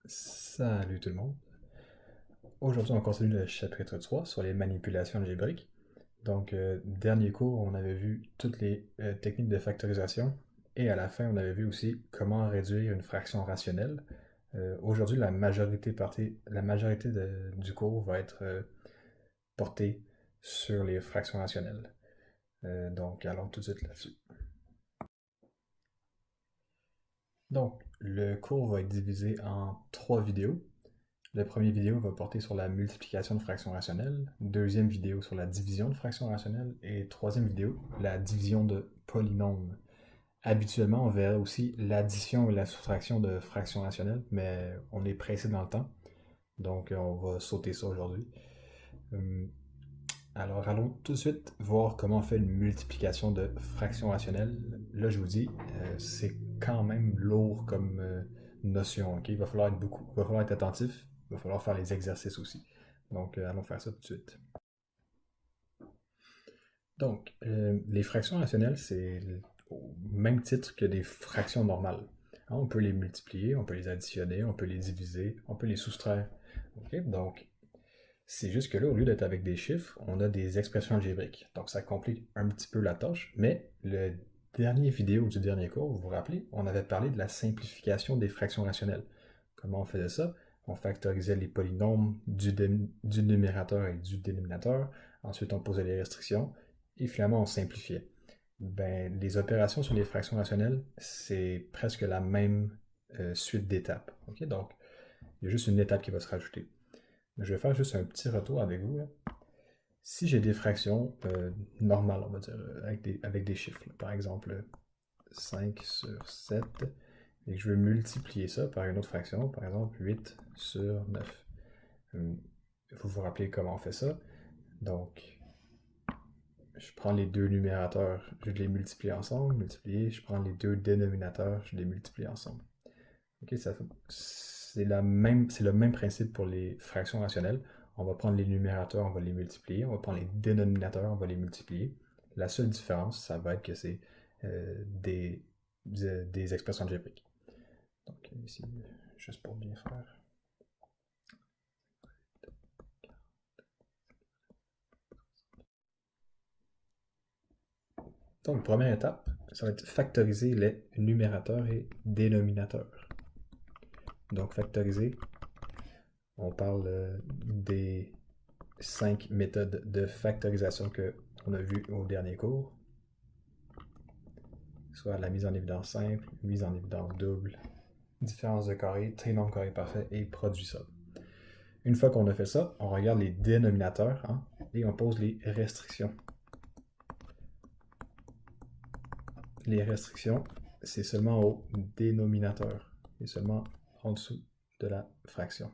Salut tout le monde. Aujourd'hui, on continue le chapitre 3 sur les manipulations algébriques. Donc, dernier cours, on avait vu toutes les techniques de factorisation et à la fin, on avait vu aussi comment réduire une fraction rationnelle. Aujourd'hui, la majorité du cours va être portée sur les fractions rationnelles. Donc, allons tout de suite là-dessus. Donc, le cours va être divisé en trois vidéos. La première vidéo va porter sur la multiplication de fractions rationnelles, deuxième vidéo sur la division de fractions rationnelles et troisième vidéo, la division de polynômes. Habituellement, on verra aussi l'addition et la soustraction de fractions rationnelles, mais on est pressé dans le temps, donc on va sauter ça aujourd'hui. Hum, Alors allons tout de suite voir comment on fait une multiplication de fractions rationnelles. Là, je vous dis, c'est quand même lourd comme notion. Ok? Il va falloir être attentif, il va falloir faire les exercices aussi. Donc, allons faire ça tout de suite. Donc, les fractions rationnelles, c'est au même titre que des fractions normales. Hein, on peut les multiplier, on peut les additionner, on peut les diviser, on peut les soustraire. Ok? Donc, c'est juste que là, au lieu d'être avec des chiffres, on a des expressions algébriques. Donc ça complique un petit peu la tâche, mais le dernier vidéo du dernier cours, vous vous rappelez, on avait parlé de la simplification des fractions rationnelles. Comment on faisait ça? On factorisait les polynômes du numérateur et du dénominateur, ensuite on posait les restrictions, et finalement on simplifiait. Ben, les opérations sur les fractions rationnelles, c'est presque la même suite d'étapes. Ok? Donc, il y a juste une étape qui va se rajouter. Je vais faire juste un petit retour avec vous, là. Si j'ai des fractions normales, on va dire, avec des chiffres, là, par exemple 5 sur 7, et que je veux multiplier ça par une autre fraction, par exemple 8 sur 9. Vous vous rappelez comment on fait ça? Donc, je prends les deux numérateurs, je les multiplie ensemble, multiplier, je prends les deux dénominateurs, je les multiplie ensemble. Ok, c'est le même principe pour les fractions rationnelles. On va prendre les numérateurs, on va les multiplier. On va prendre les dénominateurs, on va les multiplier. La seule différence, ça va être que c'est des expressions algébriques. Donc ici, juste pour bien faire. Donc, première étape, ça va être factoriser les numérateurs et dénominateurs. Donc, factoriser, on parle des 5 méthodes de factorisation qu'on a vues au dernier cours, soit la mise en évidence simple, mise en évidence double, différence de carré, trinombre carré parfait et produit somme. Une fois qu'on a fait ça, on regarde les dénominateurs hein, et on pose les restrictions. Les restrictions, c'est seulement au dénominateur et seulement en dessous de la fraction.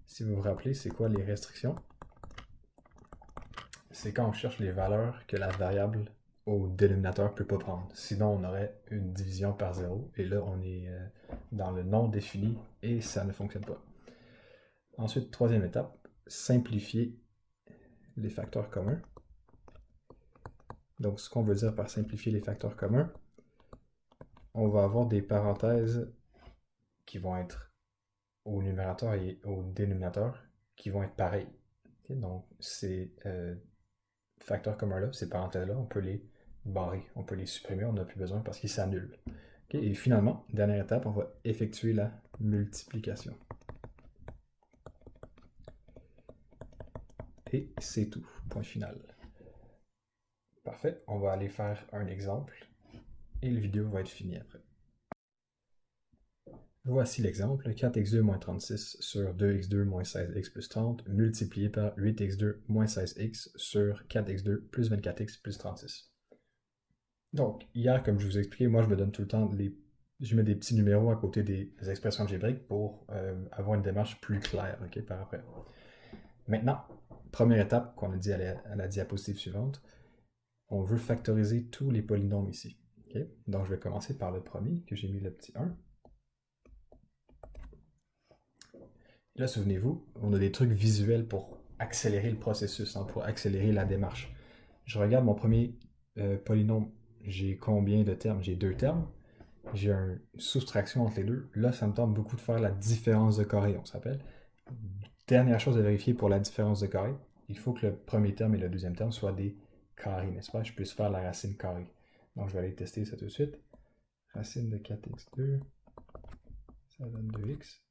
Si vous vous rappelez, c'est quoi les restrictions? C'est quand on cherche les valeurs que la variable au dénominateur ne peut pas prendre. Sinon, on aurait une division par zéro, et là, on est dans le non défini, et ça ne fonctionne pas. Ensuite, troisième étape, simplifier les facteurs communs. Donc, ce qu'on veut dire par simplifier les facteurs communs, on va avoir des parenthèses qui vont être au numérateur et au dénominateur, qui vont être pareils. Okay? Donc, ces facteurs communs-là, ces parenthèses-là, on peut les barrer, on peut les supprimer, on n'a plus besoin parce qu'ils s'annulent. Okay? Et finalement, dernière étape, on va effectuer la multiplication. Et c'est tout, point final. Parfait, on va aller faire un exemple et la vidéo va être finie après. Voici l'exemple, 4x2 moins 36 sur 2x2 moins 16x plus 30 multiplié par 8x2 moins 16x sur 4x2 plus 24x plus 36. Donc, hier, comme je vous ai expliqué, moi je me donne tout le temps je mets des petits numéros à côté des expressions algébriques pour avoir une démarche plus claire okay, par après. Maintenant, première étape qu'on a dit à la diapositive suivante, on veut factoriser tous les polynômes ici. Okay? Donc, je vais commencer par le premier, que j'ai mis le petit 1. Là, souvenez-vous, on a des trucs visuels pour accélérer le processus, hein, pour accélérer la démarche. Je regarde mon premier polynôme, j'ai combien de termes? J'ai deux termes. j'ai une soustraction entre les deux. Là, ça me tente beaucoup de faire la différence de carré, on s'appelle. Dernière chose à vérifier pour la différence de carré, il faut que le premier terme et le deuxième terme soient des carrés, n'est-ce pas? Je puisse faire la racine carrée. Donc, je vais aller tester ça tout de suite. Racine de 4x2, ça donne 2x.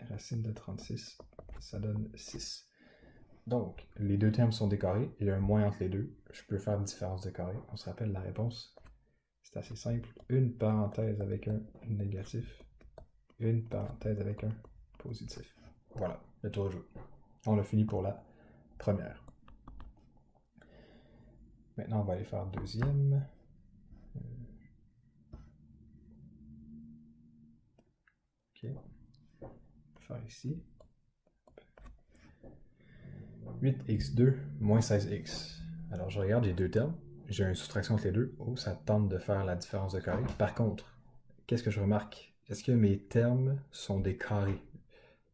Racine de 36, ça donne 6. Donc, les deux termes sont des carrés, il y a un moins entre les deux. Je peux faire une différence de carré. On se rappelle la réponse. C'est assez simple. Une parenthèse avec un négatif, une parenthèse avec un positif. Voilà, le tour de jeu. On a fini pour la première. Maintenant, on va aller faire deuxième. Ok. On va faire ici. 8x2 moins 16x. Alors, je regarde, j'ai deux termes. J'ai une soustraction entre les deux. Oh, ça tente de faire la différence de carré. Par contre, qu'est-ce que je remarque? Est-ce que mes termes sont des carrés?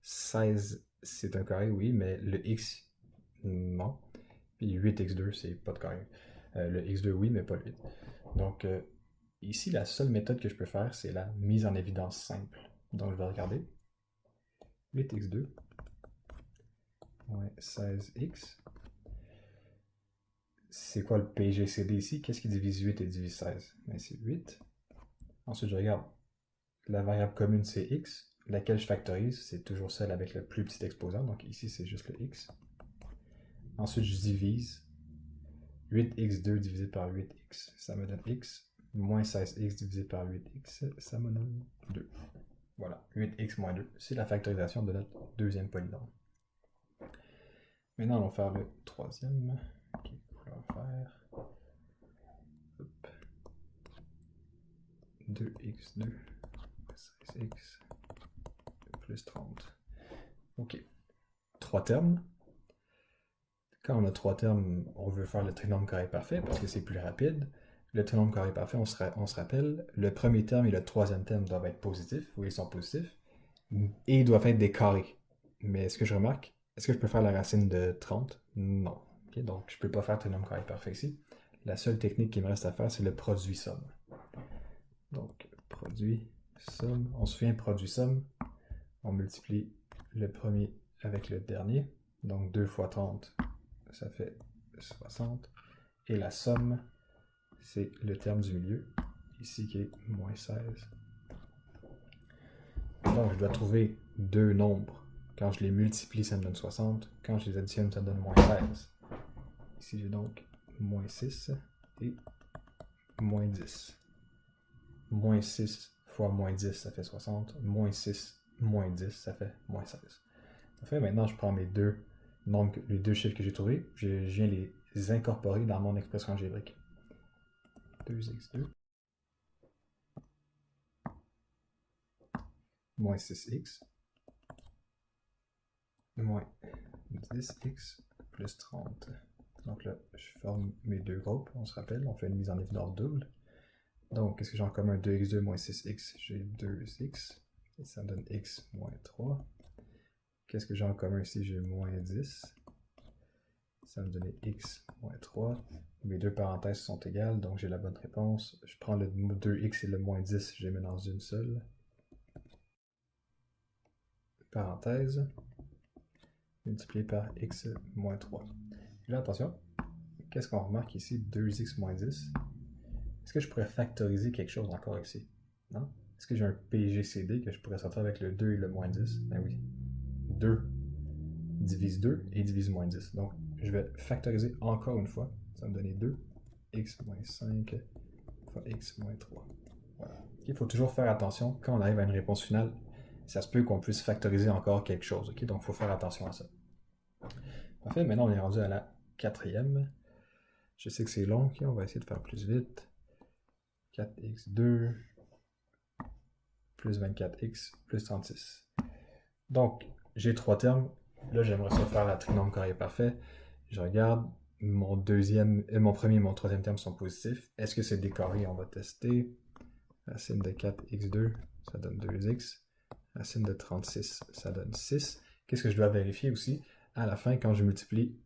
16, c'est un carré, oui, mais le x, non. Puis 8x2, c'est pas de carré. Le x2, oui, mais pas le 8. Donc, ici, la seule méthode que je peux faire, c'est la mise en évidence simple. Donc, je vais regarder. 8x2 moins 16x. C'est quoi le PGCD ici? Qu'est-ce qui divise 8 et divise 16? Ben, c'est 8. Ensuite, je regarde. La variable commune, c'est x. Laquelle je factorise, c'est toujours celle avec le plus petit exposant. Donc ici, c'est juste le x. Ensuite, je divise. 8x2 divisé par 8x, ça me donne x. Moins 16x divisé par 8x, ça me donne 2. Voilà, 8x moins 2, c'est la factorisation de notre deuxième polynôme. Maintenant, on va faire le troisième. Ok, couleur vert. Hop. 2x2 16x plus 30. Ok. Trois termes. Quand on a trois termes, on veut faire le trinôme carré parfait parce que c'est plus rapide. Le trinôme carré parfait, on se rappelle, le premier terme et le troisième terme doivent être positifs, ou ils sont positifs, et ils doivent être des carrés. Mais est-ce que je remarque, est-ce que je peux faire la racine de 30? Non. Okay, donc, je ne peux pas faire trinôme carré parfait ici. La seule technique qui me reste à faire, c'est le produit-somme. Donc, produit-somme. On se souvient, produit-somme, on multiplie le premier avec le dernier. Donc, 2 fois 30, ça fait 60. Et la somme, c'est le terme du milieu, ici qui est moins 16. Donc, je dois trouver deux nombres. Quand je les multiplie, ça me donne 60. Quand je les additionne, ça me donne moins 16. Ici, j'ai donc moins 6 et moins 10. Moins 6 fois moins 10, ça fait 60. Moins 6, moins 10, ça fait moins 16. Enfin, maintenant, je prends mes deux nombres, les deux chiffres que j'ai trouvés, je viens les incorporer dans mon expression algébrique. 2x2 moins 6x moins 10x plus 30. Donc là, je forme mes deux groupes, on se rappelle, on fait une mise en évidence double. Donc, qu'est-ce que j'ai en commun? 2x2 moins 6x, j'ai 2x, et ça me donne x moins 3. Qu'est-ce que j'ai en commun ici? J'ai moins 10. Ça me donne x moins 3. Mes deux parenthèses sont égales, donc j'ai la bonne réponse. Je prends le 2x et le moins 10, je les mets dans une seule parenthèse, multiplié par x moins 3. Et là, attention, qu'est-ce qu'on remarque ici? 2x moins 10. Est-ce que je pourrais factoriser quelque chose encore ici? Non? Est-ce que j'ai un PGCD que je pourrais sortir avec le 2 et le moins 10? Ben oui. 2 divise 2 et divise moins 10. Donc, je vais factoriser encore une fois. Ça va me donner 2, x moins 5 fois x moins 3. Voilà. Il faut toujours faire attention quand on arrive à une réponse finale. Ça se peut qu'on puisse factoriser encore quelque chose. Okay? Donc, il faut faire attention à ça. Parfait. Maintenant, on est rendu à la quatrième. Je sais que c'est long. Okay? On va essayer de faire plus vite. 4x2 plus 24x plus 36. Donc, j'ai trois termes. Là, j'aimerais ça faire la trinôme carré parfait. Je regarde, mon premier et mon troisième terme sont positifs. Est-ce que c'est des carrés? On va tester. Racine de 4x2, ça donne 2x. Racine de 36, ça donne 6. Qu'est-ce que je dois vérifier aussi? À la fin, quand je multiplie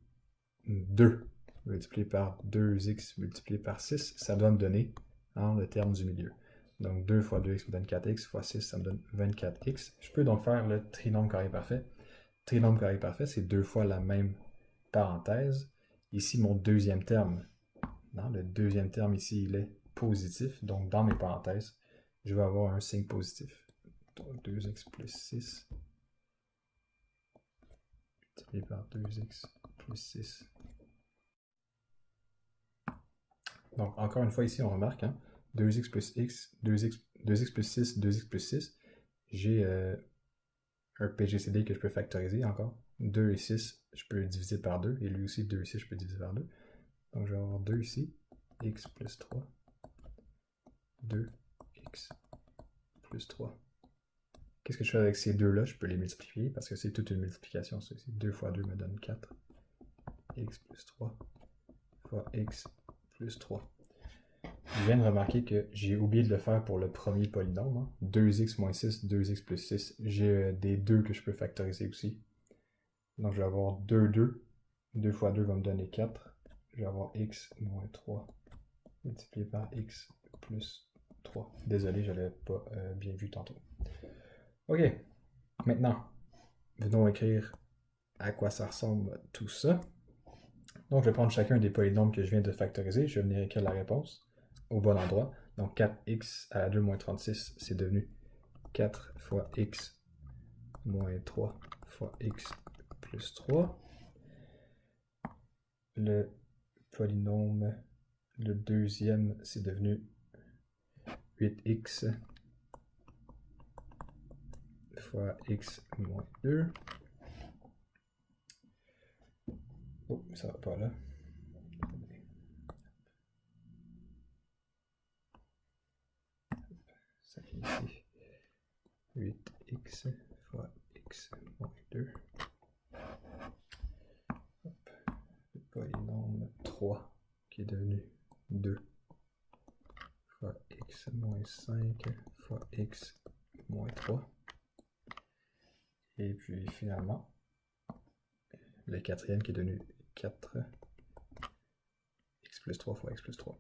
2 multiplié par 2x multiplié par 6, ça doit me donner le terme du milieu. Donc 2 fois 2x me donne 4x, fois 6, ça me donne 24x. Je peux donc faire le trinôme carré parfait. Trinôme carré parfait, c'est 2 fois la même parenthèse. Ici, mon deuxième terme. Le deuxième terme ici, il est positif. Donc, dans mes parenthèses, je vais avoir un signe positif. Donc, 2x plus 6 multiplié par 2x plus 6. Donc, encore une fois, ici, on remarque, 2x plus x, 2x plus 6, 2x plus 6. J'ai un PGCD que je peux factoriser encore. 2 et 6, je peux le diviser par 2. Et lui aussi, 2 et 6, je peux diviser par 2. Donc, je vais avoir 2 ici, x plus 3. 2x plus 3. Qu'est-ce que je fais avec ces deux-là? Je peux les multiplier parce que c'est toute une multiplication. Ça. 2 fois 2 me donne 4. X plus 3 fois x plus 3. Je viens de remarquer que j'ai oublié de le faire pour le premier polynôme. 2x moins 6, 2x plus 6. J'ai des 2 que je peux factoriser aussi. Donc je vais avoir 2, 2. 2 fois 2 va me donner 4. Je vais avoir x moins 3 multiplié par x plus 3. Désolé, je l'avais pas bien vu tantôt. Ok, maintenant, venons écrire à quoi ça ressemble tout ça. Donc, je vais prendre chacun des polynômes que je viens de factoriser. Je vais venir écrire la réponse au bon endroit. Donc, 4x à la 2 moins 36, c'est devenu 4 fois x moins 3 fois x plus 3. Le polynôme, le deuxième, c'est devenu 8x fois x moins 2. Oh, ça va pas là. Ça fait ici 8x fois x moins 2. Hop. Le polynôme 3 qui est devenu 2 fois x moins 5 fois x moins 3. Et puis finalement, le quatrième qui est devenu 4 x plus 3 fois x plus 3.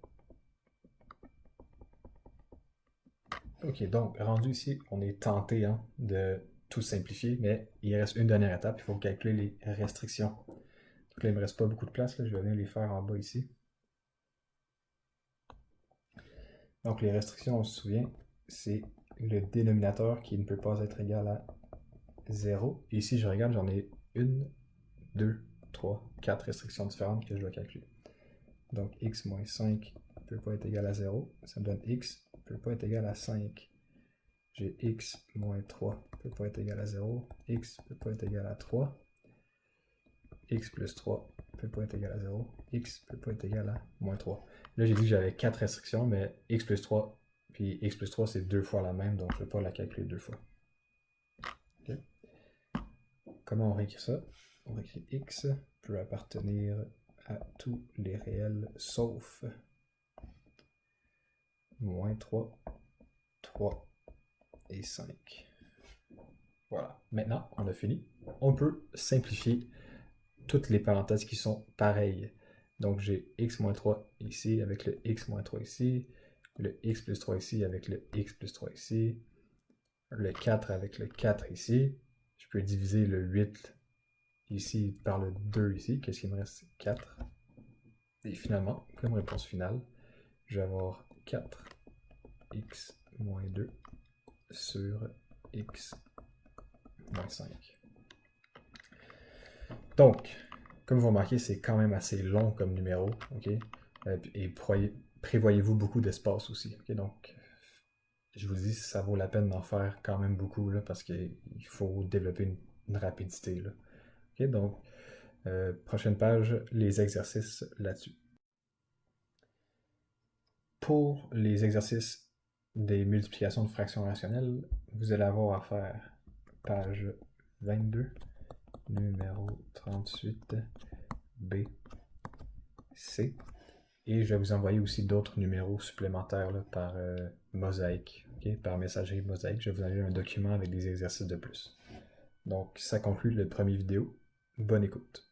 Ok, donc rendu ici, on est tenté de tout simplifier, mais il reste une dernière étape, il faut calculer les restrictions. Donc là, il ne me reste pas beaucoup de place, là, je vais venir les faire en bas ici. Donc les restrictions, on se souvient, c'est le dénominateur qui ne peut pas être égal à 0. Et ici, je regarde, j'en ai 1, 2, 3, 4 restrictions différentes que je dois calculer. Donc x moins 5 ne peut pas être égal à 0. Ça me donne x ne peut pas être égal à 5. J'ai x moins 3 ne peut pas être égal à 0. X ne peut pas être égal à 3. X plus 3 ne peut pas être égal à 0. X ne peut pas être égal à moins 3. Là, j'ai dit que j'avais 4 restrictions, mais x plus 3, puis x plus 3, c'est 2 fois la même, donc je ne vais pas la calculer 2 fois. Okay. Comment on réécrit ça? On réécrit x peut appartenir à tous les réels sauf moins 3, 3 et 5. Voilà. Maintenant, on a fini. On peut simplifier toutes les parenthèses qui sont pareilles. Donc, j'ai x moins 3 ici avec le x moins 3 ici, le x plus 3 ici avec le x plus 3 ici, le 4 avec le 4 ici. Je peux diviser le 8 ici par le 2 ici. Qu'est-ce qu'il me reste? 4. Et finalement, comme réponse finale, je vais avoir 4x moins 2 sur x moins 5. Donc, comme vous remarquez, c'est quand même assez long comme numéro, ok? Et prévoyez-vous beaucoup d'espace aussi, ok? Donc, je vous dis, ça vaut la peine d'en faire quand même beaucoup, là, parce qu'il faut développer une rapidité, là. Ok, donc, prochaine page, les exercices là-dessus. Pour les exercices des multiplications de fractions rationnelles, vous allez avoir à faire page 22, numéro 38, B, C. Et je vais vous envoyer aussi d'autres numéros supplémentaires là, par mosaïque, okay? Par messagerie mosaïque. Je vais vous envoyer un document avec des exercices de plus. Donc, ça conclut le premier vidéo. Bonne écoute.